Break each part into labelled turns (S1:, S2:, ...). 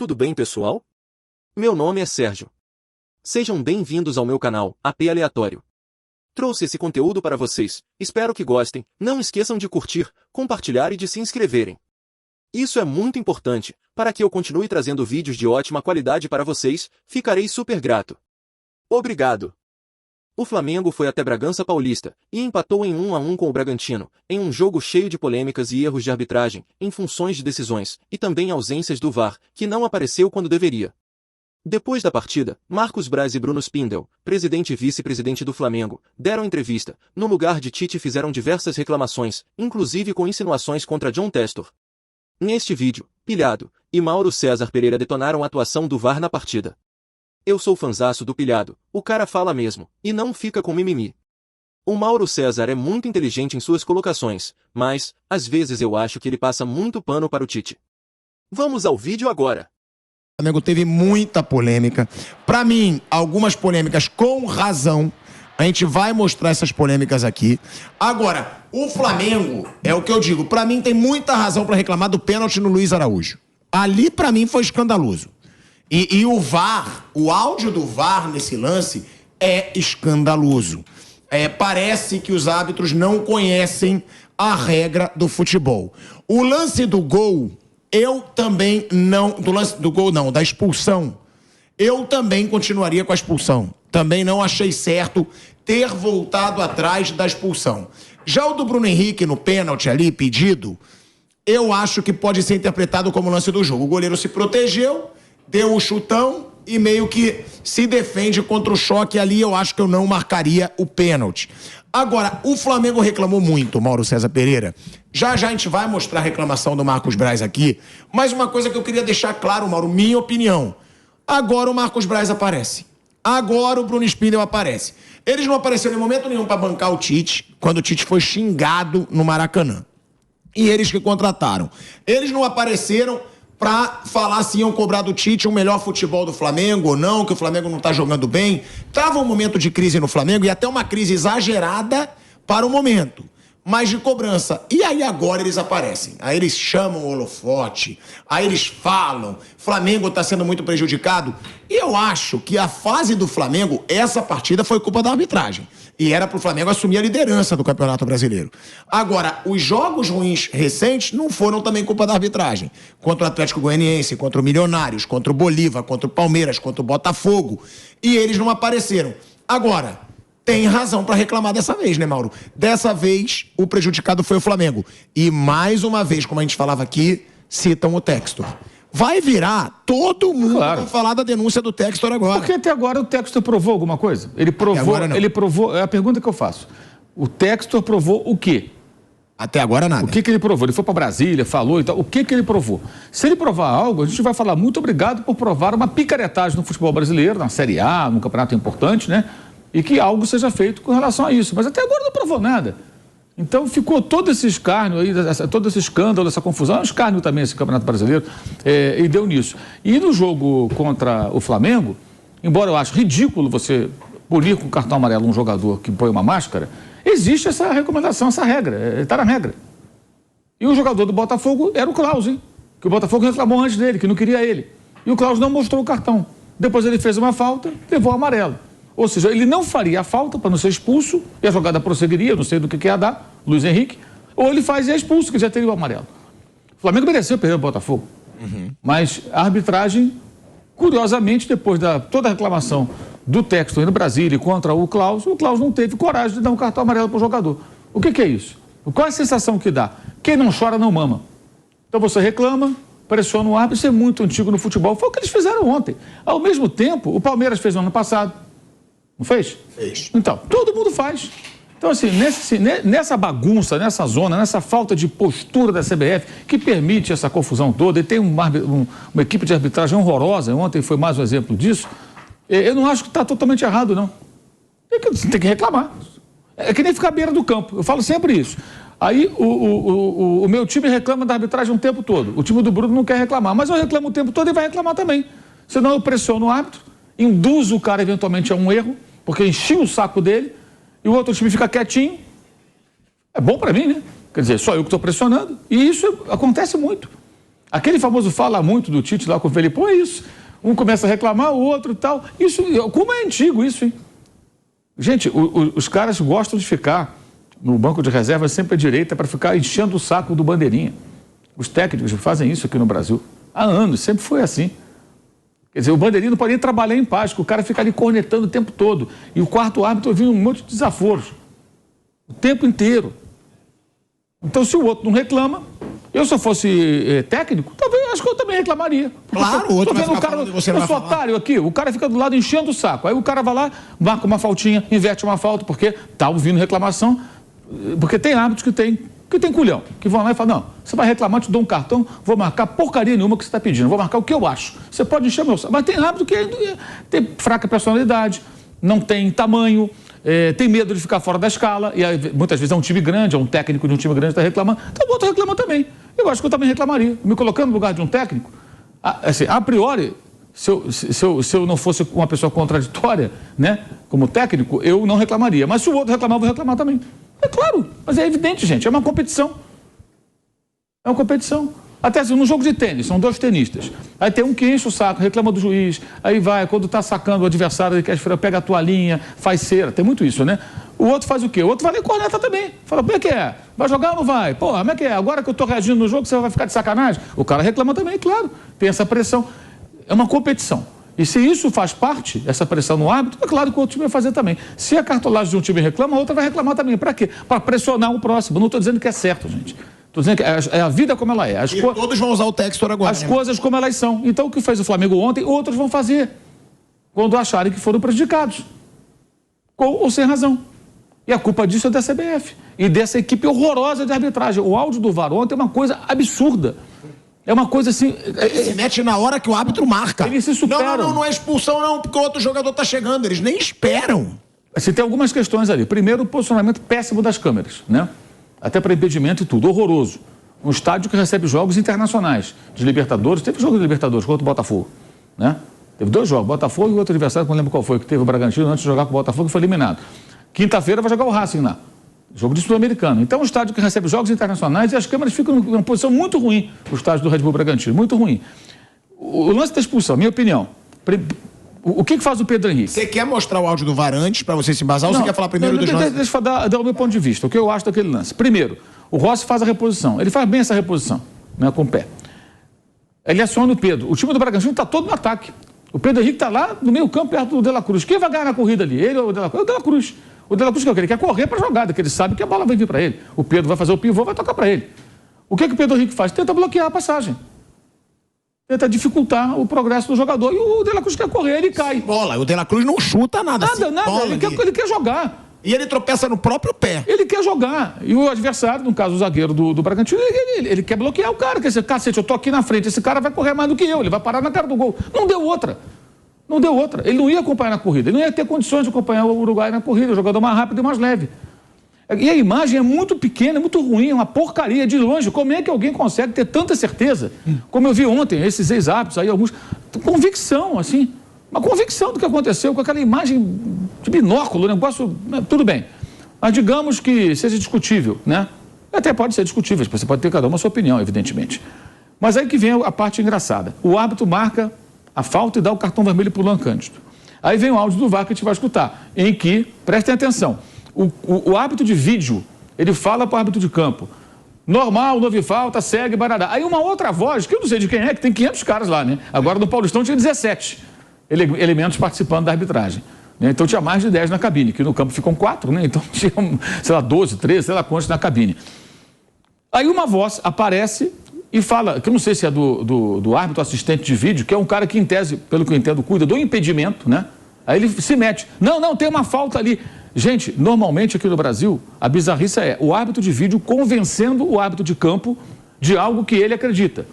S1: Tudo bem, pessoal? Meu nome é Sérgio. Sejam bem-vindos ao meu canal, AP Aleatório. Trouxe esse conteúdo para vocês, espero que gostem, não esqueçam de curtir, compartilhar e de se inscreverem. Isso é muito importante, para que eu continue trazendo vídeos de ótima qualidade para vocês, ficarei super grato. Obrigado! O Flamengo foi até Bragança Paulista, e empatou em 1-1 com o Bragantino, em um jogo cheio de polêmicas e erros de arbitragem, em funções de decisões, e também ausências do VAR, que não apareceu quando deveria. Depois da partida, Marcos Braz e Bruno Spindel, presidente e vice-presidente do Flamengo, deram entrevista, no lugar de Tite fizeram diversas reclamações, inclusive com insinuações contra John Textor. Neste vídeo, Pilhado e Mauro César Pereira detonaram a atuação do VAR na partida. Eu sou fanzaço do Pilhado, o cara fala mesmo, e não fica com mimimi. O Mauro César é muito inteligente em suas colocações, mas, às vezes eu acho que ele passa muito pano para o Tite. Vamos ao vídeo agora.
S2: O Flamengo teve muita polêmica. Para mim, algumas polêmicas com razão. A gente vai mostrar essas polêmicas aqui. Agora, o Flamengo, é o que eu digo, para mim tem muita razão para reclamar do pênalti no Luiz Araújo. Ali, para mim, foi escandaloso. E o VAR, o áudio do VAR nesse lance é escandaloso. Parece que os árbitros não conhecem a regra do futebol. O lance do gol, eu também não... Do lance do gol, não, da expulsão. Eu também continuaria com a expulsão. Também não achei certo ter voltado atrás da expulsão. Já o do Bruno Henrique no pênalti ali, pedido, eu acho que pode ser interpretado como lance do jogo. O goleiro se protegeu, deu o chutão e meio que se defende contra o choque ali. Eu acho que eu não marcaria o pênalti. Agora, o Flamengo reclamou muito, Mauro César Pereira. Já a gente vai mostrar a reclamação do Marcos Braz aqui. Mas uma coisa que eu queria deixar claro, Mauro, minha opinião. Agora o Marcos Braz aparece. Agora o Bruno Spindel aparece. Eles não apareceram em momento nenhum para bancar o Tite, quando o Tite foi xingado no Maracanã. E eles que contrataram. Eles não apareceram para falar se iam cobrar do Tite o melhor futebol do Flamengo ou não, que o Flamengo não tá jogando bem. Tava um momento de crise no Flamengo e até uma crise exagerada para o momento, mas de cobrança. E aí agora eles aparecem. Aí eles chamam o holofote, aí eles falam, Flamengo tá sendo muito prejudicado. E eu acho que a fase do Flamengo, essa partida foi culpa da arbitragem. E era pro Flamengo assumir a liderança do Campeonato Brasileiro. Agora, os jogos ruins recentes não foram também culpa da arbitragem. Contra o Atlético Goianiense, contra o Milionários, contra o Bolívar, contra o Palmeiras, contra o Botafogo. E eles não apareceram. Agora, tem razão para reclamar dessa vez, né, Mauro? Dessa vez, o prejudicado foi o Flamengo. E mais uma vez, como a gente falava aqui, citam o Textor. Vai virar, todo mundo vai falar da denúncia do Textor agora.
S3: Porque até agora o Textor provou alguma coisa? Ele provou, é a pergunta que eu faço. O Textor provou o quê?
S2: Até agora nada.
S3: O que ele provou? Ele foi para Brasília, falou e tal. O que ele provou? Se ele provar algo, a gente vai falar muito obrigado por provar uma picaretagem no futebol brasileiro, na Série A, num campeonato importante, né? E que algo seja feito com relação a isso. Mas até agora não provou nada. Então ficou todo esse escárnio aí, todo esse escândalo, essa confusão. É um escárnio também esse Campeonato Brasileiro, e deu nisso. E no jogo contra o Flamengo, embora eu ache ridículo você punir com cartão amarelo um jogador que põe uma máscara, existe essa recomendação, essa regra, está na regra. E o jogador do Botafogo era o Klaus, hein? Que o Botafogo reclamou antes dele, que não queria ele. E o Klaus não mostrou o cartão. Depois ele fez uma falta, levou o amarelo. Ou seja, ele não faria a falta para não ser expulso, e a jogada prosseguiria, não sei do que ia dar, Luiz Henrique, ou ele faz e é expulso, que já teria o amarelo. O Flamengo mereceu perder o Botafogo. Mas a arbitragem, curiosamente, depois da toda a reclamação do Textor no Brasília contra o Klaus não teve coragem de dar um cartão amarelo para o jogador. O que é isso? Qual é a sensação que dá? Quem não chora não mama. Então você reclama, pressiona o árbitro, isso é muito antigo no futebol. Foi o que eles fizeram ontem. Ao mesmo tempo, o Palmeiras fez no ano passado. Não fez?
S2: Fez.
S3: Então, todo mundo faz. Então, assim, nessa bagunça, nessa zona, nessa falta de postura da CBF, que permite essa confusão toda, e tem uma equipe de arbitragem horrorosa, ontem foi mais um exemplo disso, eu não acho que está totalmente errado, não. Você tem que reclamar. É que nem ficar à beira do campo. Eu falo sempre isso. Aí o meu time reclama da arbitragem o tempo todo. O time do Bruno não quer reclamar, mas eu reclamo o tempo todo e vai reclamar também. Senão eu pressiono o árbitro, induzo o cara eventualmente a um erro, porque enchi o saco dele, e o outro time fica quietinho. É bom para mim, né? Quer dizer, só eu que estou pressionando. E isso acontece muito. Aquele famoso fala muito do Tite lá com o Felipão é isso. Um começa a reclamar, o outro e tal. Isso, como é antigo isso, hein? Gente, os caras gostam de ficar no banco de reserva sempre à direita para ficar enchendo o saco do bandeirinha. Os técnicos fazem isso aqui no Brasil. Há anos, sempre foi assim. Quer dizer, o bandeirinha não pode nem trabalhar em paz, porque o cara fica ali cornetando o tempo todo. E o quarto árbitro ouvindo um monte de desaforos. O tempo inteiro. Então, se o outro não reclama, eu se eu fosse técnico, talvez, acho que eu também reclamaria.
S2: Claro, o outro vai ficar
S3: falando
S2: e você não vai falar.
S3: otário aqui, o cara fica do lado enchendo o saco. Aí o cara vai lá, marca uma faltinha, inverte uma falta, porque tá ouvindo reclamação. Porque tem árbitros que tem culhão, que vão lá e falam, não, você vai reclamar, te dou um cartão, vou marcar porcaria nenhuma que você está pedindo, vou marcar o que eu acho. Você pode encher meu saco. Mas tem árbitro que tem fraca personalidade, não tem tamanho, tem medo de ficar fora da escala, e aí, muitas vezes é um time grande, é um técnico de um time grande que está reclamando, então o outro reclama também. Eu acho que eu também reclamaria. Me colocando no lugar de um técnico, assim, a priori, se eu não fosse uma pessoa contraditória, né, como técnico, eu não reclamaria. Mas se o outro reclamar, eu vou reclamar também. É claro, mas é evidente, gente, é uma competição. É uma competição. Até assim, num jogo de tênis, são dois tenistas. Aí tem um que enche o saco, reclama do juiz, aí vai, quando tá sacando o adversário, ele quer pega a toalhinha, faz cera, tem muito isso, né? O outro faz o quê? O outro vai lá e corneta também. Fala, como é que é? Vai jogar ou não vai? Pô, como é que é? Agora que eu tô reagindo no jogo, você vai ficar de sacanagem? O cara reclama também, claro, tem essa pressão. É uma competição. E se isso faz parte, essa pressão no árbitro, é claro que o outro time vai fazer também. Se a cartolagem de um time reclama, a outra vai reclamar também. Para quê? Para pressionar o próximo. Não estou dizendo que é certo, gente. Estou dizendo que é a vida como ela é.
S2: Todos vão usar o Textor agora.
S3: As coisas como elas são. Então, o que fez o Flamengo ontem, outros vão fazer. Quando acharem que foram prejudicados. Com ou sem razão. E a culpa disso é da CBF. E dessa equipe horrorosa de arbitragem. O áudio do VAR ontem é uma coisa absurda. É uma coisa assim...
S2: Ele se mete na hora que o árbitro marca.
S3: Eles se superam.
S2: Não é expulsão não, porque o outro jogador está chegando. Eles nem esperam.
S3: Você tem algumas questões ali. Primeiro, o posicionamento péssimo das câmeras, né? Até para impedimento e tudo. Horroroso. Um estádio que recebe jogos internacionais de Libertadores. Teve jogo de Libertadores contra o Botafogo, né? Teve 2 jogos, Botafogo e outro adversário, não lembro qual foi, que teve o Bragantino antes de jogar com o Botafogo e foi eliminado. Quinta-feira vai jogar o Racing lá. Jogo de Sul-Americano. Então, é um estádio que recebe jogos internacionais e as câmeras ficam numa posição muito ruim, o estádio do Red Bull Bragantino, muito ruim. O lance da expulsão, minha opinião, o que faz o Pedro Henrique?
S2: Você quer mostrar o áudio do VAR antes, para você se embasar, ou você quer falar primeiro dos lances?
S3: Deixa eu dar o meu ponto de vista, o que eu acho daquele lance. Primeiro, o Rossi faz a reposição, ele faz bem essa reposição, né, com o pé. Ele aciona o Pedro. O time do Bragantino está todo no ataque. O Pedro Henrique está lá no meio campo, perto do De La Cruz. Quem vai ganhar na corrida ali? Ele ou o De La Cruz? É o De La Cruz. O De La Cruz ele quer correr para a jogada, que ele sabe que a bola vai vir para ele. O Pedro vai fazer o pivô, vai tocar para ele. O que o Pedro Henrique faz? Tenta bloquear a passagem. Tenta dificultar o progresso do jogador. E o De La Cruz quer correr, ele cai.
S2: Bola, o De La Cruz não chuta nada.
S3: Nada. Ele quer jogar.
S2: E ele tropeça no próprio pé.
S3: Ele quer jogar. E o adversário, no caso o zagueiro do Bragantino, ele quer bloquear o cara. Quer dizer, cacete, eu tô aqui na frente, esse cara vai correr mais do que eu, ele vai parar na cara do gol. Não deu outra. Não deu outra. Ele não ia acompanhar na corrida, ele não ia ter condições de acompanhar o Uruguai na corrida, o jogador mais rápido e mais leve. E a imagem é muito pequena, é muito ruim, é uma porcaria de longe. Como é que alguém consegue ter tanta certeza? Como eu vi ontem, esses ex-árbitros aí, alguns, convicção, assim, uma convicção do que aconteceu, com aquela imagem de binóculo, negócio, tudo bem. Mas digamos que seja discutível, né? Até pode ser discutível, você pode ter cada uma a sua opinião, evidentemente. Mas aí que vem a parte engraçada. O árbitro marca a falta e dá o cartão vermelho para o Luan Cândido. Aí vem o áudio do VAR que a gente vai escutar, em que, prestem atenção, o árbitro de vídeo, ele fala para o árbitro de campo, normal, não houve falta, segue, barará. Aí uma outra voz, que eu não sei de quem é, que tem 500 caras lá, né? Agora no Paulistão tinha 17 elementos participando da arbitragem. Né? Então tinha mais de 10 na cabine, que no campo ficam 4, né? Então tinha, sei lá, 12, 13, sei lá quantos na cabine. Aí uma voz aparece e fala, que eu não sei se é do árbitro assistente de vídeo, que é um cara que, em tese, pelo que eu entendo, cuida do impedimento, né? Aí ele se mete. Não, tem uma falta ali. Gente, normalmente aqui no Brasil, a bizarrice é o árbitro de vídeo convencendo o árbitro de campo de algo que ele acredita.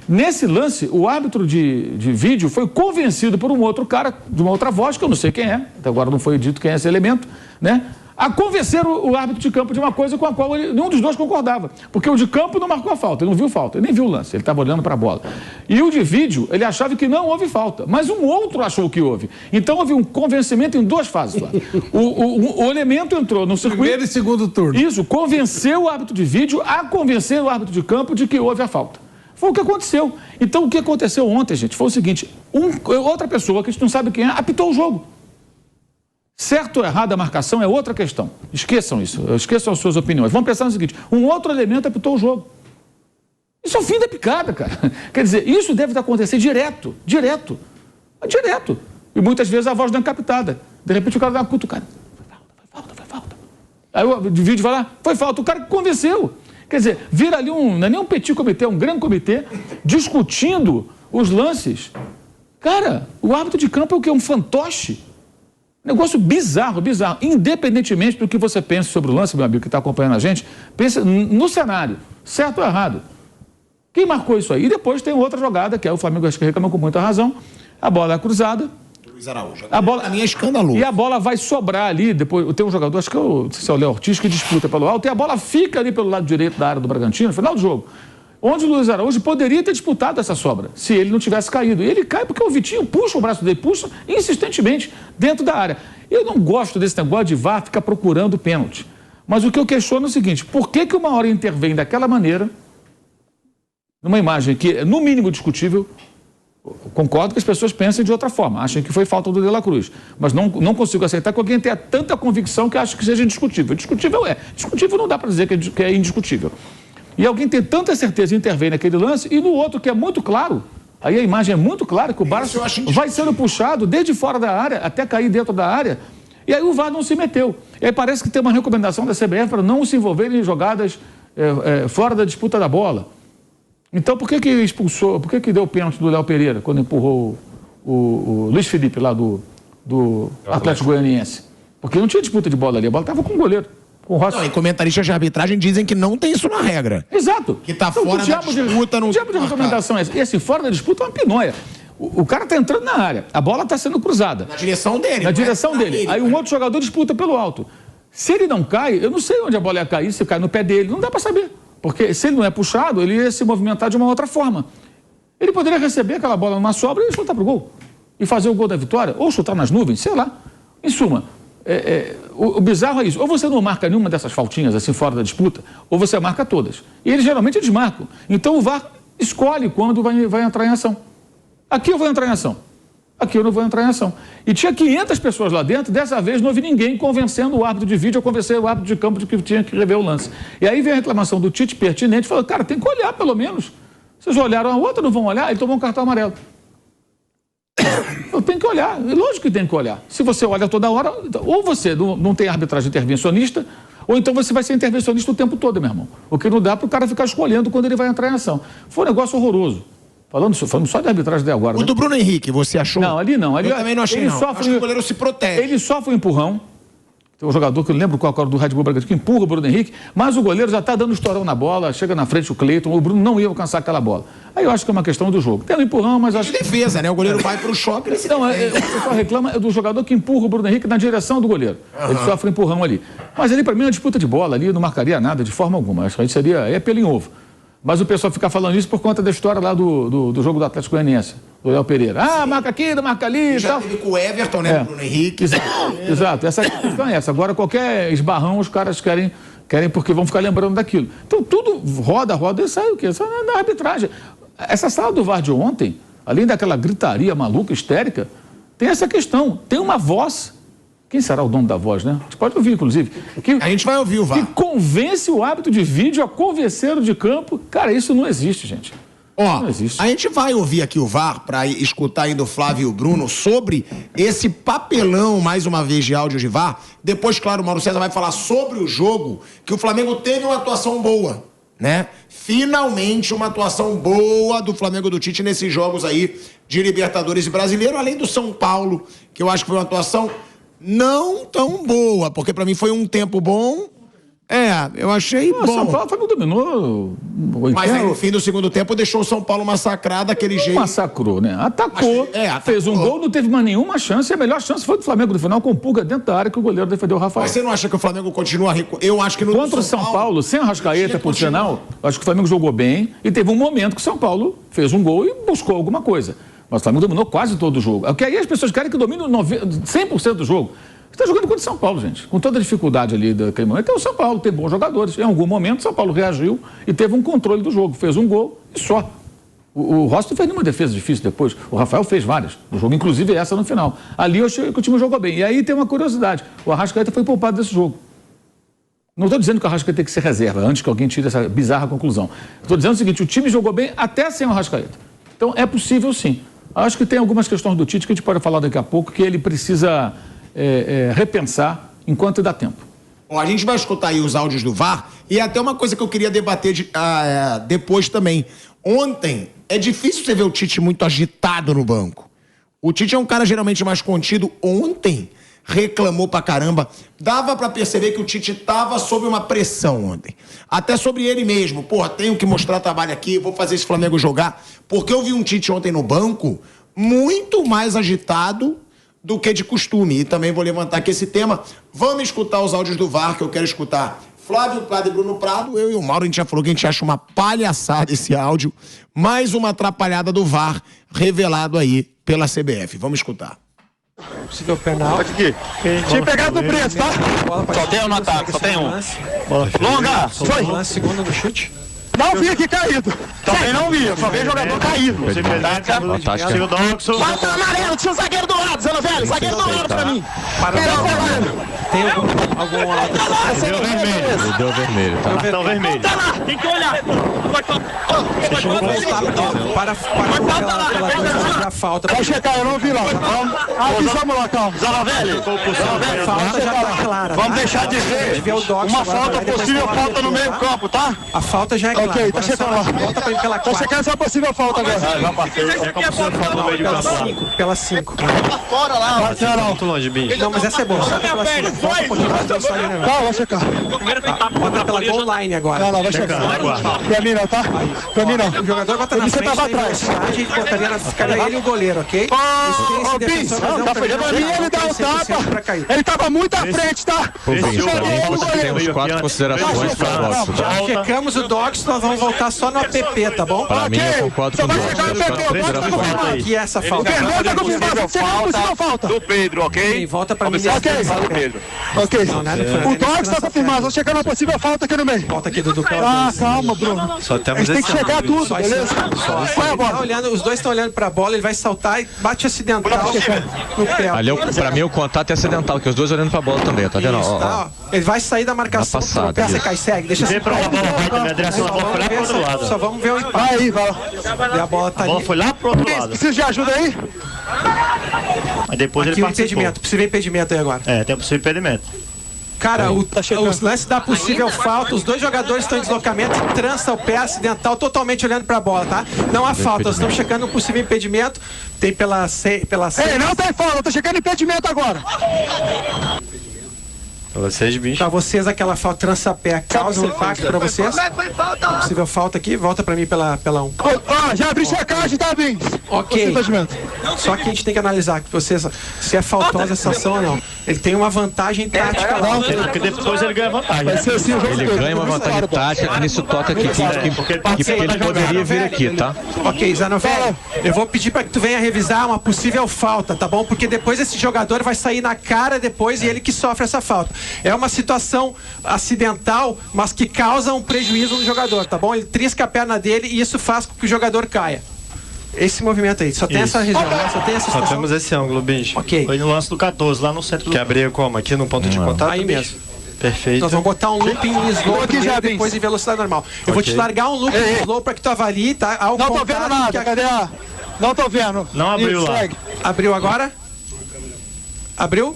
S3: Nesse lance, o árbitro de vídeo foi convencido por um outro cara, de uma outra voz, que eu não sei quem é, até agora não foi dito quem é esse elemento, né? A convencer o árbitro de campo de uma coisa com a qual nenhum dos dois concordava. Porque o de campo não marcou a falta, ele não viu falta, ele nem viu o lance, ele estava olhando para a bola. E o de vídeo, ele achava que não houve falta, mas um outro achou que houve. Então houve um convencimento em 2 fases lá. O elemento entrou no circuito...
S4: Primeiro e segundo turno.
S3: Isso, convenceu o árbitro de vídeo a convencer o árbitro de campo de que houve a falta. Foi o que aconteceu. Então, o que aconteceu ontem, gente, foi o seguinte, outra pessoa, que a gente não sabe quem é, apitou o jogo. Certo ou errado a marcação é outra questão. Esqueçam isso, esqueçam as suas opiniões. Vamos pensar no seguinte, um outro elemento apitou o jogo. Isso é o fim da picada, cara. Quer dizer, isso deve acontecer direto. E muitas vezes a voz não é captada. De repente o cara dá uma cutucada. Foi falta. Aí o vídeo vai lá, foi falta. O cara convenceu. Quer dizer, vira ali não é nem um petit comitê, é um grande comitê, discutindo os lances. Cara, o árbitro de campo é o quê? Um fantoche. Negócio bizarro. Independentemente do que você pense sobre o lance, meu amigo que está acompanhando a gente, pense no cenário, certo ou errado. Quem marcou isso aí? E depois tem outra jogada, que é o Flamengo, acho que reclama com muita razão, a bola é cruzada.
S2: Luiz Araújo.
S3: A bola,
S2: a minha é escandaloso.
S3: E a bola vai sobrar ali, depois tem um jogador, acho que não sei se é o Léo Ortiz, que disputa pelo alto, e a bola fica ali pelo lado direito da área do Bragantino, no final do jogo. Onde o Luiz Araújo poderia ter disputado essa sobra, se ele não tivesse caído. E ele cai porque o Vitinho puxa o braço dele, puxa insistentemente dentro da área. Eu não gosto desse negócio de VAR ficar procurando pênalti. Mas o que eu questiono é o seguinte, por que uma hora intervém daquela maneira, numa imagem que é no mínimo discutível? Concordo que as pessoas pensem de outra forma, achem que foi falta do De La Cruz, mas não consigo aceitar que alguém tenha tanta convicção que acha que seja indiscutível. Discutível não dá para dizer que é indiscutível. E alguém tem tanta certeza de intervir naquele lance, e no outro que é muito claro, aí a imagem é muito clara, que o braço vai sendo puxado desde fora da área até cair dentro da área, e aí o VAR não se meteu. E aí parece que tem uma recomendação da CBF para não se envolver em jogadas fora da disputa da bola. Então por que expulsou, por que deu o pênalti do Léo Pereira quando empurrou o Luiz Felipe lá do Atlético Goianiense? Porque não tinha disputa de bola ali, a bola estava com o goleiro.
S2: Não, e comentaristas de arbitragem dizem que não tem isso na regra.
S3: Exato.
S2: Que está fora da disputa.
S3: O diabo de recomendação é esse. Esse fora da disputa é uma pinóia. O cara está entrando na área, a bola está sendo cruzada.
S2: Na direção dele.
S3: Na direção dele. Aí um outro jogador disputa pelo alto. Se ele não cai, eu não sei onde a bola ia cair, se cai no pé dele, não dá para saber. Porque se ele não é puxado, ele ia se movimentar de uma outra forma. Ele poderia receber aquela bola numa sobra e chutar para o gol. E fazer o gol da vitória, ou chutar nas nuvens, sei lá. Em suma, o bizarro é isso. Ou você não marca nenhuma dessas faltinhas assim fora da disputa, ou você marca todas. E eles geralmente marcam. Então o VAR escolhe quando vai entrar em ação. Aqui eu vou entrar em ação. Aqui eu não vou entrar em ação. E tinha 500 pessoas lá dentro, dessa vez não houve ninguém convencendo o árbitro de vídeo ou convencer o árbitro de campo de que tinha que rever o lance. E aí veio a reclamação do Tite pertinente e falou, cara, tem que olhar pelo menos. Vocês olharam a outra, não vão olhar? Ele tomou um cartão amarelo. Eu tenho que olhar, lógico que tem que olhar. Se você olha toda hora, ou você não tem arbitragem intervencionista, ou então você vai ser intervencionista o tempo todo, meu irmão. O que não dá para o cara ficar escolhendo quando ele vai entrar em ação. Foi um negócio horroroso. Falando só de arbitragem até agora.
S2: O do Bruno Henrique, você achou?
S3: Não, ali não. Ali,
S2: eu também não achei, não. Acho que o goleiro se protege.
S3: Ele sofre um empurrão. Tem um jogador que eu não lembro qual era do Red Bull Bragantino, que empurra o Bruno Henrique, mas o goleiro já está dando estourão na bola, chega na frente o Cleiton, o Bruno não ia alcançar aquela bola. Aí eu acho que é uma questão do jogo. Tem um empurrão, mas acho que...
S2: defesa, né? O goleiro vai para o choque.
S3: Não, o pessoal reclama do jogador que empurra o Bruno Henrique na direção do goleiro. Ele sofre um empurrão ali. Mas ali, para mim, é uma disputa de bola ali, não marcaria nada de forma alguma. Acho que aí seria pelo em ovo. Mas o pessoal fica falando isso por conta da história lá do jogo do Atlético Goianiense, do Léo Pereira. Ah, marca aqui, não marca ali.
S2: Já teve com o Everton, né? O Bruno Henrique.
S3: Exato. Essa questão é essa. Agora, qualquer esbarrão, os caras querem porque vão ficar lembrando daquilo. Então, tudo roda e sai o quê? Sai na arbitragem. Essa sala do VAR de ontem, além daquela gritaria maluca, histérica, tem essa questão. Tem uma voz. Quem será o dono da voz, né? A gente pode ouvir, inclusive.
S2: A gente vai ouvir o VAR.
S3: Que convence o árbitro de vídeo a convencer o de campo. Cara, isso não existe, gente.
S2: Ó,
S3: não existe.
S2: A gente vai ouvir aqui o VAR para escutar aí do Flávio e o Bruno sobre esse papelão, mais uma vez, de áudio de VAR. Depois, claro, o Mauro César vai falar sobre o jogo, que o Flamengo teve uma atuação boa, né? Finalmente uma atuação boa do Flamengo do Tite nesses jogos aí de Libertadores e Brasileiro, além do São Paulo, que eu acho que foi uma atuação não tão boa, porque pra mim foi um tempo bom. Eu achei bom.
S3: São Paulo não dominou.
S2: Mas aí, no fim do segundo tempo deixou o São Paulo massacrar daquele jeito.
S3: Massacrou, né? Atacou, fez um gol, não teve mais nenhuma chance. E a melhor chance foi do Flamengo no final, com pulga dentro da área que o goleiro defendeu o Rafael.
S2: Mas você não acha que o Flamengo continua Eu acho que no
S3: contra o São Paulo, sem a Arrascaeta, por sinal, acho que o Flamengo jogou bem e teve um momento que o São Paulo fez um gol e buscou alguma coisa. Mas o Flamengo dominou quase todo o jogo. Porque aí as pessoas querem que domine 100% do jogo. Você está jogando contra o São Paulo, gente. Com toda a dificuldade ali daquele momento. Então o São Paulo tem bons jogadores. Em algum momento o São Paulo reagiu e teve um controle do jogo. Fez um gol e só. O Rossi não fez nenhuma defesa difícil depois. O Rafael fez várias no jogo, inclusive essa no final. Ali eu achei que o time jogou bem. E aí tem uma curiosidade. O Arrascaeta foi poupado desse jogo. Não estou dizendo que o Arrascaeta tem que ser reserva, antes que alguém tire essa bizarra conclusão. Estou dizendo o seguinte, o time jogou bem até sem o Arrascaeta. Então é possível sim. Acho que tem algumas questões do Tite que a gente pode falar daqui a pouco, que ele precisa repensar enquanto dá tempo.
S2: Bom, a gente vai escutar aí os áudios do VAR e até uma coisa que eu queria debater depois também. Ontem, é difícil você ver o Tite muito agitado no banco. O Tite é um cara geralmente mais contido. Ontem, reclamou pra caramba. Dava pra perceber que o Tite tava sob uma pressão ontem. Até sobre ele mesmo. Porra, tenho que mostrar trabalho aqui, vou fazer esse Flamengo jogar. Porque eu vi um Tite ontem no banco muito mais agitado do que de costume. E também vou levantar aqui esse tema. Vamos escutar os áudios do VAR, que eu quero escutar Flávio Prado e Bruno Prado. Eu e o Mauro, a gente já falou que a gente acha uma palhaçada esse áudio. Mais uma atrapalhada do VAR revelado aí pela CBF. Vamos escutar.
S4: Possível penal.
S5: Pode aqui. Tinha pegado no preço, tá?
S4: Só tem um no ataque, só tem um.
S5: Longa! Foi!
S4: Segundo no chute.
S5: Não vi aqui caído. Também não vi, eu só vi jogador caído.
S6: Fantástico.
S5: Bota amarelo, tinha um zagueiro do lado, Zanovelli. Zagueiro do lado pra mim.
S4: Tem algum lado?
S6: Ele deu vermelho, tá?
S5: Cartão vermelho.
S7: Tem que olhar.
S4: Deixa eu voltar para pela falta.
S5: Vai checar, eu não vi lá. Avisamos lá, calma. Zanovelli.
S4: Falta já tá clara.
S5: Vamos deixar de ver. Uma falta, possível falta no meio campo, tá?
S4: A falta já é clara.
S5: Ok, tá checando lá.
S4: Volta pra mim pela
S5: Tá checando essa possível falta agora.
S6: Já passei.
S4: pela 5.
S5: Fora lá. Não.
S6: Muito longe, bicho.
S4: Não, mas essa é boa. Só pela 5. Volta um pouquinho mais só ali, né?
S5: Calma, vai checar.
S4: Bota pela goal line agora.
S5: Vai checar. Pra mim não, tá? Pra mim não.
S4: O jogador bota na
S5: Você
S4: frente,
S5: tava
S4: tem
S5: atrás.
S4: velocidade, ficaria ele e o goleiro, ok?
S5: Ô, Bis, pra mim ele dá o tapa. Ele tava muito à frente, tá?
S6: Ô, Vinho, pra mim você tem uns 4 considerações pra Dox.
S4: Já checamos o Docs, nós vamos voltar só no app, tá bom?
S6: Pra mim, eu concordo com o Dox.
S4: Aqui é essa falta.
S5: Pergunta do possível falta.
S7: Do Pedro, ok?
S4: Volta pra mim.
S5: Ok.
S7: Pedro.
S5: O Dox tá confirmado, vou checar uma possível falta aqui no meio.
S4: Volta aqui, Dudu.
S5: Calma, Bruno.
S6: Só
S5: A
S6: temos
S5: gente tem que
S6: esse
S5: chegar tudo, beleza? Vai a bola.
S4: Os dois estão olhando pra bola, ele vai saltar e bate acidental no pé.
S6: Ali, pra mim, o contato é acidental, que os dois olhando pra bola também, tá vendo?
S4: Isso, tá, ó. Ele vai sair da marcação.
S6: Na passada,
S4: Pé, você
S6: isso.
S4: cai, segue. Deixa assim. Só vamos ver o impacto.
S5: Vai aí, vai lá.
S4: E a bola tá ali.
S7: Foi lá pro outro lado.
S5: Precisa de ajuda aí?
S7: Mas depois
S4: Aqui
S7: ele
S4: o
S7: participou.
S4: impedimento. Possível impedimento aí agora.
S7: É, tem um possível impedimento.
S4: Cara, os lances da possível falta, os dois jogadores estão em deslocamento, trança o pé acidental, totalmente olhando pra bola, tá? Não há falta, nós estamos checando um possível impedimento, tem pela 6.
S5: Ei, não tem falta, eu tô checando impedimento agora.
S6: Pra vocês, bicho.
S4: Pra vocês, aquela falta trança-pé causa um impacto pra vocês? Possível falta aqui, volta pra mim pela 1.
S5: Ó, já abri checagem, tá, Bins?
S4: Ok. Só que a gente tem que analisar que vocês, se é faltosa essa ação ou não. Ele tem uma vantagem tática lá.
S7: Porque depois ele ganha vantagem.
S5: Vai ser assim o jogo
S6: Ele
S5: todo.
S6: ganha uma vantagem tática, nisso toca aqui, que ele poderia vir aqui, tá?
S4: Ok, Zanovelli, eu vou pedir pra que tu venha revisar uma possível falta, tá bom? Porque depois esse jogador vai sair na cara depois e ele que sofre essa falta. É uma situação acidental, mas que causa um prejuízo no jogador, tá bom? Ele trisca a perna dele e isso faz com que o jogador caia. Esse movimento aí, só tem essa região, né? Só tem essa situação.
S6: Só temos esse ângulo, bicho.
S4: Ok.
S7: Foi no lance do 14, lá no centro do...
S6: Que abriu como? Aqui no ponto de contato?
S4: Aí mesmo.
S6: Perfeito.
S4: Nós vamos botar um loop em slow
S5: Aqui já,
S4: primeiro, depois em velocidade normal. Eu vou te largar um loop em slow pra que tu avalie, tá? Ao
S5: Não tô vendo nada, cadê a... Não tô vendo.
S7: Não abriu lá.
S5: Segue.
S4: Abriu agora? Abriu?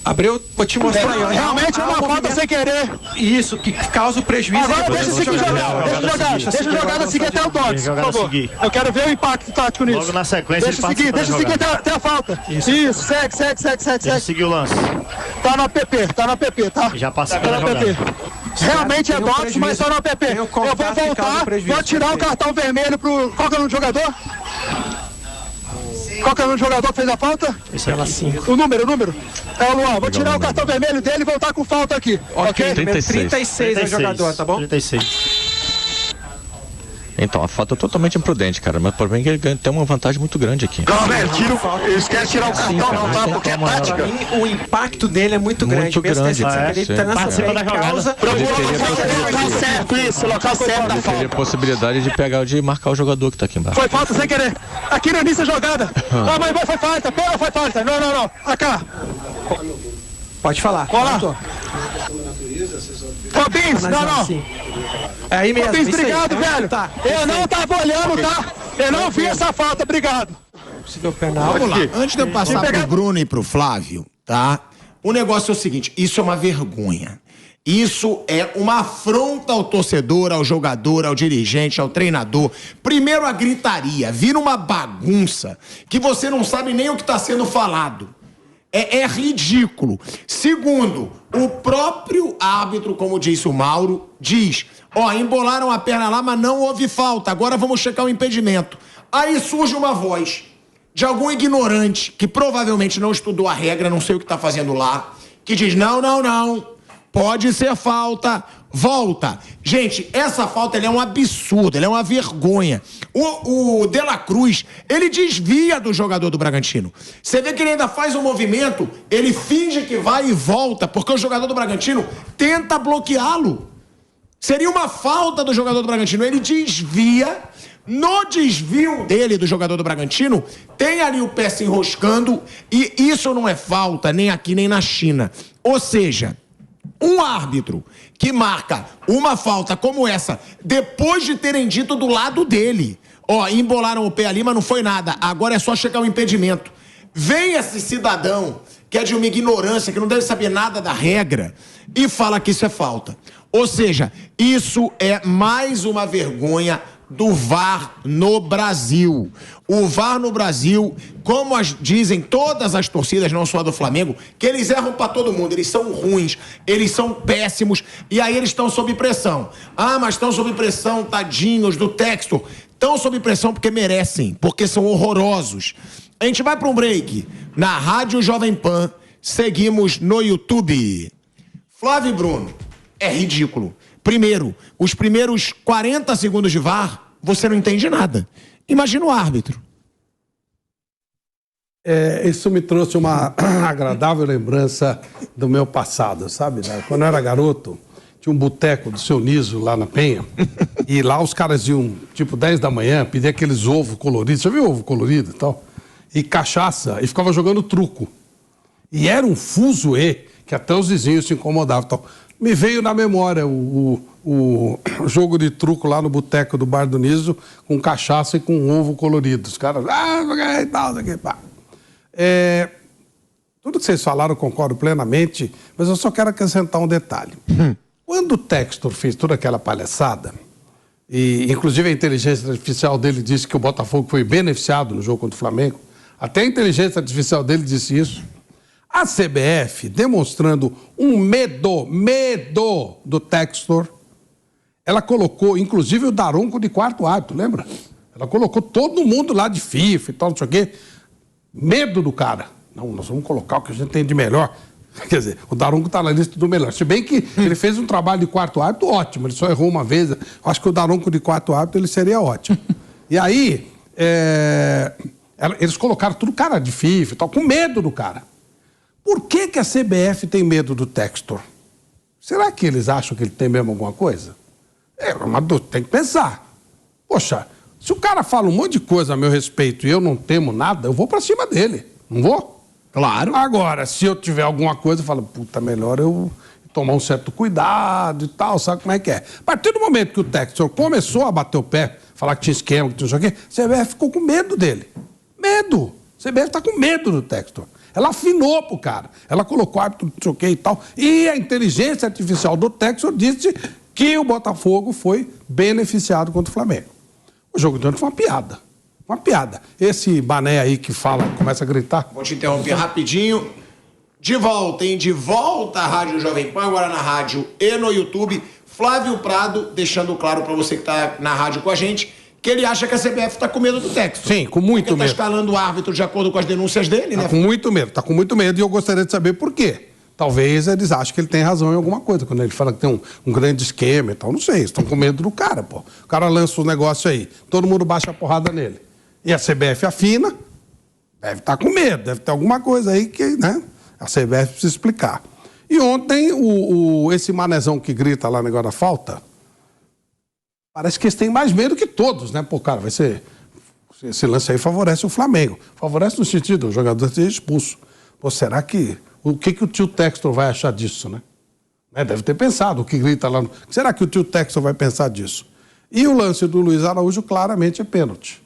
S4: Abriu? Vou te mostrar aí. Ó.
S5: Realmente é uma falta sem querer.
S4: Isso, que causa o prejuízo.
S5: Agora deixa o seguir jogar. Deixa a jogada seguir até o Dox, por favor. Eu quero ver o impacto tático nisso.
S7: Logo na sequência
S5: Deixa seguir até a falta. Isso, segue.
S7: Ele seguiu o lance.
S5: Tá no app, tá?
S7: Já passa
S5: Tá
S7: pela
S5: no
S7: jogada.
S5: app. Realmente é Dox, mas só no app.
S4: Tem o
S5: Eu vou
S4: contato que causa
S5: voltar,
S4: prejuízo.
S5: vou tirar o cartão vermelho pro... Qual que é o nome do jogador? Qual que é o nome do jogador que fez a falta?
S4: Pela 5.
S5: O número. É o Luan. Vou tirar o cartão vermelho dele e voltar com falta aqui. Ok?
S6: 36.
S4: 36 é o jogador, tá bom?
S7: 36.
S6: Então, a falta é totalmente imprudente, cara. Mas o problema é que ele tem uma vantagem muito grande aqui.
S5: Eles querem tirar o cartão, não, tá? Porque é tática.
S4: Pra mim, o impacto dele é muito grande.
S7: Participa da jogada.
S5: Local certo.
S6: Ele teria a possibilidade de marcar o jogador que tá aqui embaixo.
S5: Foi falta sem querer. Aqui no início da jogada. Ah, mas foi falta. Pera, foi falta. Não. Acá.
S4: Pode falar.
S5: Olá. Robins, não.
S4: É aí mesmo.
S5: Robins, obrigado, velho.
S4: Tá.
S5: Eu não tava olhando, tá? Eu não vi essa falta, obrigado.
S2: Vamos lá. Antes de eu passar pro Bruno e pro Flávio, tá? O negócio é o seguinte, isso é uma vergonha. Isso é uma afronta ao torcedor, ao jogador, ao dirigente, ao treinador. Primeiro, a gritaria. Vira uma bagunça que você não sabe nem o que está sendo falado. É ridículo. Segundo, o próprio árbitro, como disse o Mauro, diz: embolaram a perna lá, mas não houve falta. Agora vamos checar o impedimento. Aí surge uma voz de algum ignorante que provavelmente não estudou a regra, não sei o que está fazendo lá, que diz: não, pode ser falta, volta. Gente, essa falta é um absurdo, é uma vergonha. O De La Cruz, ele desvia do jogador do Bragantino. Você vê que ele ainda faz um movimento, ele finge que vai e volta, porque o jogador do Bragantino tenta bloqueá-lo. Seria uma falta do jogador do Bragantino. Ele desvia. No desvio dele, do jogador do Bragantino, tem ali o pé se enroscando, e isso não é falta nem aqui nem na China. Ou seja, um árbitro que marca uma falta como essa, depois de terem dito do lado dele, embolaram o pé ali, mas não foi nada, agora é só checar o impedimento. Vem esse cidadão, que é de uma ignorância, que não deve saber nada da regra, e fala que isso é falta. Ou seja, isso é mais uma vergonha do VAR no Brasil. O VAR no Brasil, como dizem todas as torcidas, não só a do Flamengo, que eles erram pra todo mundo, eles são ruins, eles são péssimos, e aí eles estão sob pressão. Mas estão sob pressão, tadinhos do Textor. Estão sob pressão porque merecem, porque são horrorosos. A gente vai pra um break na Rádio Jovem Pan, seguimos no YouTube. Flávio e Bruno, é ridículo. Primeiro, os primeiros 40 segundos de VAR, você não entende nada. Imagina o árbitro.
S8: Isso me trouxe uma agradável lembrança do meu passado, sabe? Quando eu era garoto, tinha um boteco do Seu Niso lá na Penha, e lá os caras iam, tipo, 10 da manhã, pedir aqueles ovos coloridos, já viu ovo colorido e tal? E cachaça, e ficava jogando truco. E era um fuzuê, que até os vizinhos se incomodavam e tal. Me veio na memória o jogo de truco lá no boteco do Bar do Niso, com cachaça e com ovo colorido. Os caras, e tal, tudo que vocês falaram eu concordo plenamente, mas eu só quero acrescentar um detalhe. Quando o Textor fez toda aquela palhaçada, e inclusive a inteligência artificial dele disse que o Botafogo foi beneficiado no jogo contra o Flamengo, até a inteligência artificial dele disse isso, a CBF, demonstrando um medo do Textor, ela colocou, inclusive, o Daronco de quarto árbitro, lembra? Ela colocou todo mundo lá de FIFA e tal, não sei o quê. Medo do cara. Não, nós vamos colocar o que a gente tem de melhor. Quer dizer, o Daronco está na lista do melhor. Se bem que ele fez um trabalho de quarto árbitro ótimo, ele só errou uma vez. Eu acho que o Daronco de quarto árbitro ele seria ótimo. E aí, eles colocaram tudo cara de FIFA e tal, com medo do cara. Por que a CBF tem medo do Textor? Será que eles acham que ele tem mesmo alguma coisa? Tem que pensar. Poxa, se o cara fala um monte de coisa a meu respeito e eu não temo nada, eu vou pra cima dele. Não vou?
S2: Claro.
S8: Agora, se eu tiver alguma coisa, eu falo, puta, melhor eu tomar um certo cuidado e tal, sabe como é que é? A partir do momento que o Textor começou a bater o pé, falar que tinha esquema, que tinha não sei o quê, a CBF ficou com medo dele. Medo. A CBF tá com medo do Textor. Ela afinou pro cara. Ela colocou árbitro, não sei o quê e tal. E a inteligência artificial do Textor disse que o Botafogo foi beneficiado contra o Flamengo. O jogo de ontem foi uma piada. Uma piada. Esse Mané aí que fala, começa a gritar.
S2: Vou te interromper rapidinho. De volta, hein? De volta à Rádio Jovem Pan, agora na rádio e no YouTube. Flávio Prado, deixando claro pra você que tá na rádio com a gente, que ele acha que a CBF tá com medo do Textor.
S8: Sim, com muito medo.
S2: Porque tá escalando o árbitro de acordo com as denúncias dele, né?
S8: Tá com muito medo e eu gostaria de saber por quê. talvez eles achem que ele tem razão em alguma coisa, quando ele fala que tem um grande esquema e tal, não sei, estão com medo do cara, pô. O cara lança um negócio aí, todo mundo baixa a porrada nele. E a CBF afina, deve estar com medo, deve ter alguma coisa aí que, né, a CBF precisa explicar. E ontem, esse manezão que grita lá no negócio da falta, parece que eles têm mais medo que todos, né? Pô, cara, vai ser... Esse lance aí favorece o Flamengo. Favorece no sentido, o jogador ser expulso. Pô, será que... O que o tio Textor vai achar disso, né? Deve ter pensado o que grita lá. Será que o tio Textor vai pensar disso? E o lance do Luiz Araújo claramente é pênalti.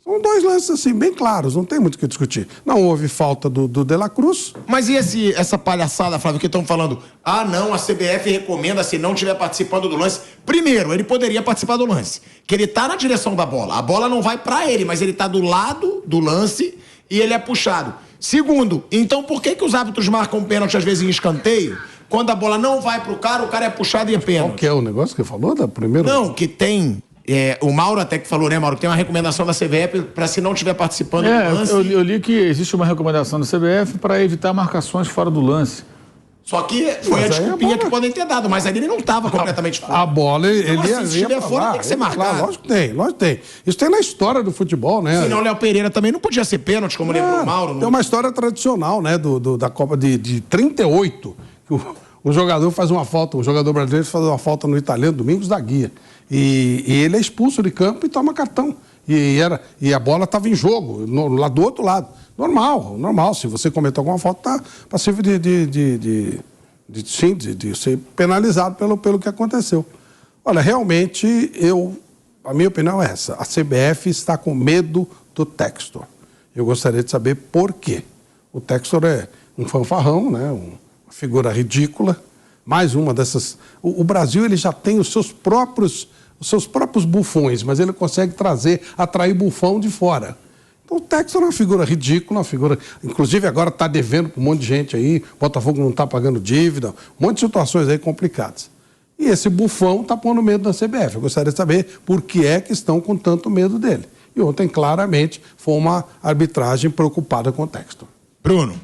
S8: São dois lances assim, bem claros, não tem muito o que discutir. Não houve falta do De La Cruz.
S2: Mas e essa palhaçada, Flávio, que estão falando? Ah, não, a CBF recomenda se não estiver participando do lance. Primeiro, ele poderia participar do lance, que ele tá na direção da bola. A bola não vai pra ele, mas ele tá do lado do lance e ele é puxado. Segundo, então por que os árbitros marcam pênalti às vezes em escanteio? Quando a bola não vai pro cara, o cara é puxado e é pênalti.
S8: Qual que é o negócio que falou da primeira?
S2: Não, que tem... o Mauro até que falou, né, Mauro? Que tem uma recomendação da CBF para se não estiver participando do lance.
S3: Eu li que existe uma recomendação da CBF para evitar marcações fora do lance.
S2: Só que foi a desculpinha que podem ter dado, mas ali ele não estava completamente fora.
S8: A bola, ele
S2: se estiver fora, tem que ser marcado.
S8: Lógico que tem. Isso tem na história do futebol, né?
S2: Senão o Léo Pereira também não podia ser pênalti, como lembrou o Mauro.
S8: Tem uma história tradicional, né, da Copa de 38, que o jogador faz uma falta, o jogador brasileiro faz uma falta no italiano, Domingos da Guia. E ele é expulso de campo e toma cartão. E a bola estava em jogo, lá do outro lado. Normal. Se você cometeu alguma falta, está passível de ser penalizado pelo que aconteceu. Olha, realmente, a minha opinião é essa. A CBF está com medo do Textor. Eu gostaria de saber por quê. O Textor é um fanfarrão, né? Uma figura ridícula. Mais uma dessas... O Brasil ele já tem os seus próprios bufões, mas ele consegue atrair bufão de fora. Então o Textor é uma figura ridícula, inclusive agora está devendo para um monte de gente aí, Botafogo não está pagando dívida, um monte de situações aí complicadas. E esse bufão está pondo medo da CBF. Eu gostaria de saber por que é que estão com tanto medo dele. E ontem, claramente, foi uma arbitragem preocupada com o Textor.
S2: Bruno.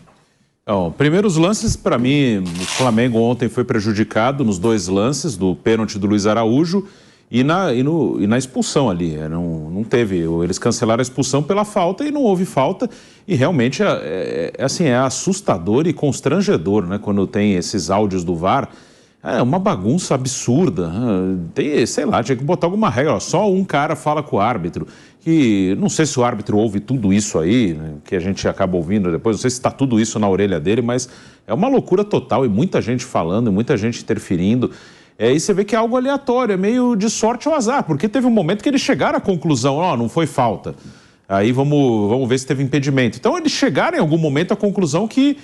S9: Então, primeiros lances, para mim, o Flamengo ontem foi prejudicado nos dois lances, do pênalti do Luiz Araújo e na expulsão ali. Não teve, eles cancelaram a expulsão pela falta e não houve falta. E realmente é assustador e constrangedor, né, quando tem esses áudios do VAR. É uma bagunça absurda. Tinha que botar alguma regra. Só um cara fala com o árbitro. Que não sei se o árbitro ouve tudo isso aí, né, que a gente acaba ouvindo depois. Não sei se está tudo isso na orelha dele, mas é uma loucura total. E muita gente falando, e muita gente interferindo. E você vê que é algo aleatório, é meio de sorte ou azar. Porque teve um momento que eles chegaram à conclusão, não foi falta. Aí vamos ver se teve impedimento. Então eles chegaram em algum momento à conclusão que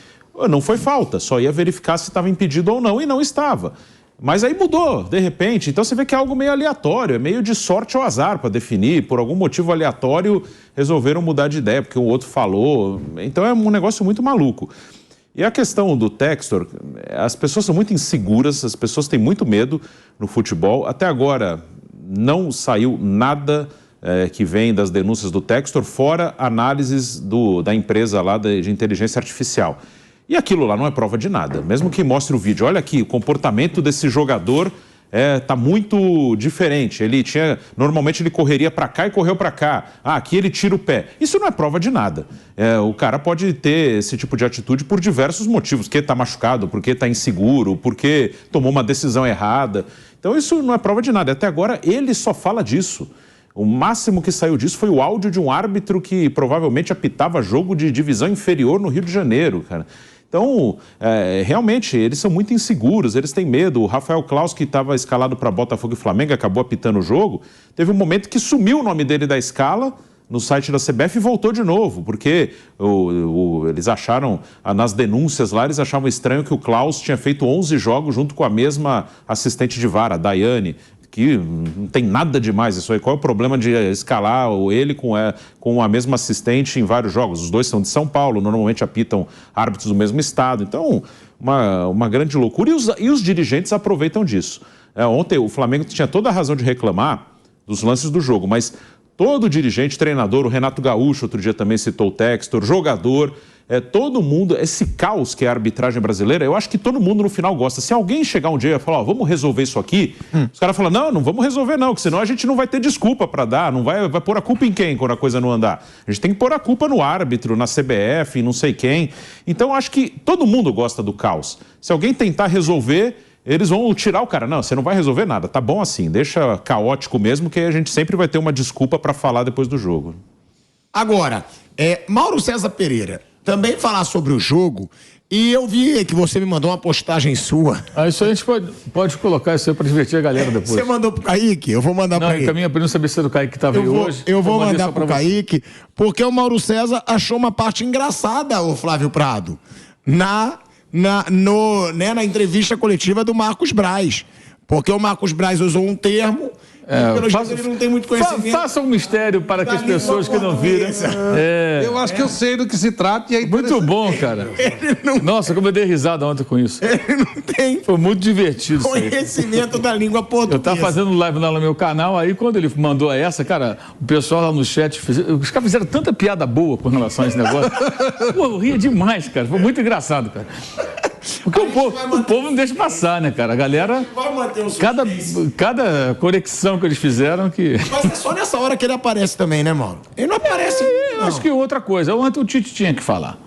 S9: não foi falta, só ia verificar se estava impedido ou não, e não estava. Mas aí mudou, de repente. Então você vê que é algo meio aleatório, é meio de sorte ou azar para definir. Por algum motivo aleatório, resolveram mudar de ideia, porque o outro falou. Então é um negócio muito maluco. E a questão do Textor, as pessoas são muito inseguras, as pessoas têm muito medo no futebol. Até agora não saiu nada que vem das denúncias do Textor, fora análises da empresa lá de inteligência artificial. E aquilo lá não é prova de nada, mesmo que mostre o vídeo. Olha aqui, o comportamento desse jogador tá muito diferente. Normalmente ele correria para cá e correu para cá. Aqui ele tira o pé. Isso não é prova de nada. O cara pode ter esse tipo de atitude por diversos motivos. Porque está machucado, porque está inseguro, porque tomou uma decisão errada. Então isso não é prova de nada. Até agora ele só fala disso. O máximo que saiu disso foi o áudio de um árbitro que provavelmente apitava jogo de divisão inferior no Rio de Janeiro, cara. Então, realmente, eles são muito inseguros, eles têm medo. O Rafael Claus, que estava escalado para Botafogo e Flamengo, acabou apitando o jogo, teve um momento que sumiu o nome dele da escala no site da CBF e voltou de novo, porque eles acharam, nas denúncias lá, eles achavam estranho que o Claus tinha feito 11 jogos junto com a mesma assistente de VAR, a Daiane, que não tem nada demais isso aí. Qual é o problema de escalar ele com a mesma assistente em vários jogos? Os dois são de São Paulo, normalmente apitam árbitros do mesmo estado. Então, uma grande loucura. E os dirigentes aproveitam disso. Ontem o Flamengo tinha toda a razão de reclamar dos lances do jogo, mas todo dirigente, treinador, o Renato Gaúcho outro dia também citou o Textor, jogador, todo mundo, esse caos que é a arbitragem brasileira, eu acho que todo mundo no final gosta. Se alguém chegar um dia e falar, vamos resolver isso aqui, os caras falam, não vamos resolver não, porque senão a gente não vai ter desculpa para dar, não vai pôr a culpa em quem quando a coisa não andar? A gente tem que pôr a culpa no árbitro, na CBF, não sei quem. Então eu acho que todo mundo gosta do caos. Se alguém tentar resolver, eles vão tirar o cara. Não, você não vai resolver nada, tá bom assim, deixa caótico mesmo, que aí a gente sempre vai ter uma desculpa para falar depois do jogo.
S2: Agora, Mauro César Pereira, também falar sobre o jogo, e eu vi que você me mandou uma postagem sua.
S3: Isso a gente pode colocar isso aí para divertir a galera depois.
S2: Você mandou pro Kaique? Eu vou mandar para ele.
S3: Não, encaminha para não saber se é do Kaique que estava aí hoje.
S2: Eu vou mandar pro Kaique, porque o Mauro César achou uma parte engraçada, o Flávio Prado, na entrevista coletiva do Marcos Braz. Porque o Marcos Braz usou um termo... pelo jeito ele não tem muito conhecimento.
S3: Faça um mistério para que as pessoas que não viram.
S8: Eu acho que eu sei do que se trata. E
S3: muito bom, cara. Nossa, como eu dei risada ontem com isso.
S2: Ele não tem.
S3: Foi muito divertido.
S2: Conhecimento da língua portuguesa.
S3: Eu tava fazendo live lá no meu canal, aí quando ele mandou essa, cara, o pessoal lá no chat, os caras fizeram tanta piada boa com relação a esse negócio. Pô, eu ria demais, cara. Foi muito engraçado, cara. Porque o povo não deixa passar, né, cara? A galera.
S2: Vai manter um
S3: cada conexão que eles fizeram que.
S2: Mas é só nessa hora que ele aparece também, né, mano? Ele não aparece.
S3: Eu acho que outra coisa. Ontem o Tite tinha que falar.